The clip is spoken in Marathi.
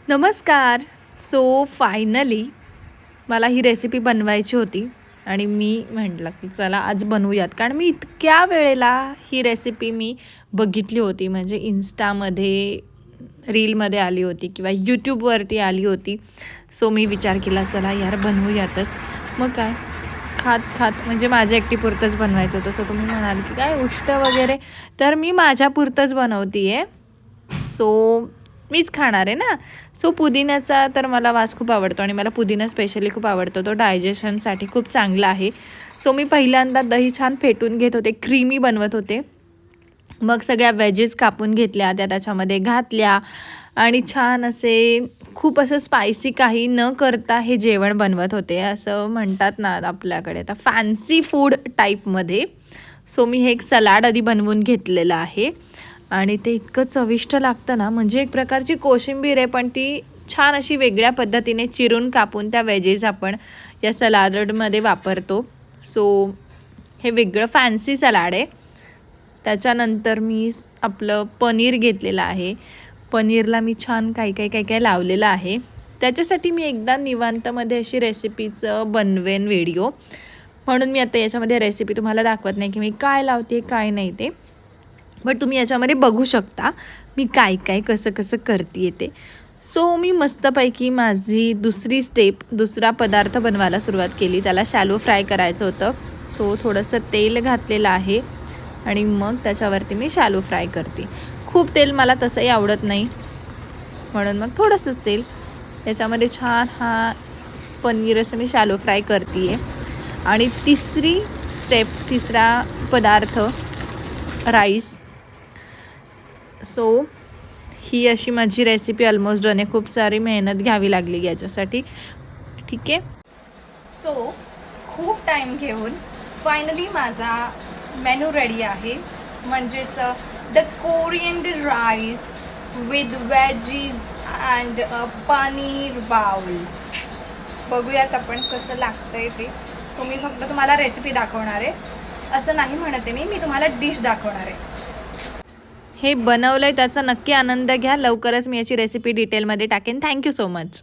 नमस्कार. सो फायनली मला ही रेसिपी बनवायची होती आणि मी म्हटलं की चला आज बनवूयात. कारण मी इतक्या वेळेला ही रेसिपी मी बघितली होती, म्हणजे इन्स्टामध्ये, रीलमध्ये आली होती किंवा यूट्यूबवरती आली होती. सो मी विचार केला चला यार बनवूयातच. मग काय, खात खात म्हणजे माझ्या एकटीपुरतंच बनवायचं होतं. सो तुम्ही म्हणाल की काय उष्ट वगैरे, तर मी माझ्यापुरतंच बनवते आहे. सो मीच खाणार आहे ना. सो पुदिन्याचा तर मला वास खूप आवडतो आणि मला पुदिना स्पेशली खूप आवडतो. तो डायजेशनसाठी खूप चांगला आहे. सो मी पहिल्यांदा दही छान फेटून घेत होते, क्रीमी बनवत होते. मग सगळ्या व्हेजेस कापून घेतल्या, त्या त्याच्यामध्ये घातल्या आणि छान असे खूप असं स्पायसी काही न करता हे जेवण बनवत होते. असं म्हणतात ना आपल्याकडे आता फॅन्सी फूड टाईपमध्ये. सो मी हे एक सलाड आधी बनवून घेतलेलं आहे आणि ते इतकं चविष्ट लागतं ना, म्हणजे एक प्रकारची कोशिंबीर आहे, पण ती छान अशी वेगळ्या पद्धतीने चिरून कापून त्या वेजेस आपण या सलाडमध्ये वापरतो. सो हे वेगळं फॅन्सी सलाड आहे. त्याच्यानंतर मी आपलं पनीर घेतलेलं आहे. पनीरला मी छान काय लावलेलं आहे. त्याच्यासाठी मी एकदा निवांतमध्ये अशी रेसिपीचं बनवेन व्हिडिओ, म्हणून मी आता याच्यामध्ये रेसिपी तुम्हाला दाखवत नाही की मी काय लावते काय नाही ते. बट तुम्ही याच्यामध्ये बघू शकता मी काय कसं करते ते. सो मी मस्तपैकी माझी दुसरा पदार्थ बनवायला सुरुवात केली. त्याला शॅलो फ्राय करायचं होतं. सो थोडंसं तेल घातलेलं आहे आणि मग त्याच्यावरती मी शॅलो फ्राय करते. खूप तेल मला तसंही आवडत नाही, म्हणून मग थोडंसंच तेल. त्याच्यामध्ये छान हा पनीर असं मी शॅलो फ्राय करते आहे. आणि तिसरा पदार्थ राईस. सो ही अशी माझी रेसिपी ऑलमोस्ट डन आहे. खूप सारी मेहनत घ्यावी लागली याच्यासाठी, ठीक आहे. सो खूप टाईम घेऊन फायनली माझा मेनू रेडी आहे, म्हणजेच the coriander rice with veggies and paneer bowl. बघूयात आपण कसं लागतंय ते. सो मी फक्त तुम्हाला रेसिपी दाखवणार आहे, असं नाही म्हणत आहे मी तुम्हाला डिश दाखवणार आहे. हे बनवलंय त्याचा नक्की आनंद घ्या. लवकरच मी याची रेसिपी डिटेलमध्ये टाकेन. Thank you so much.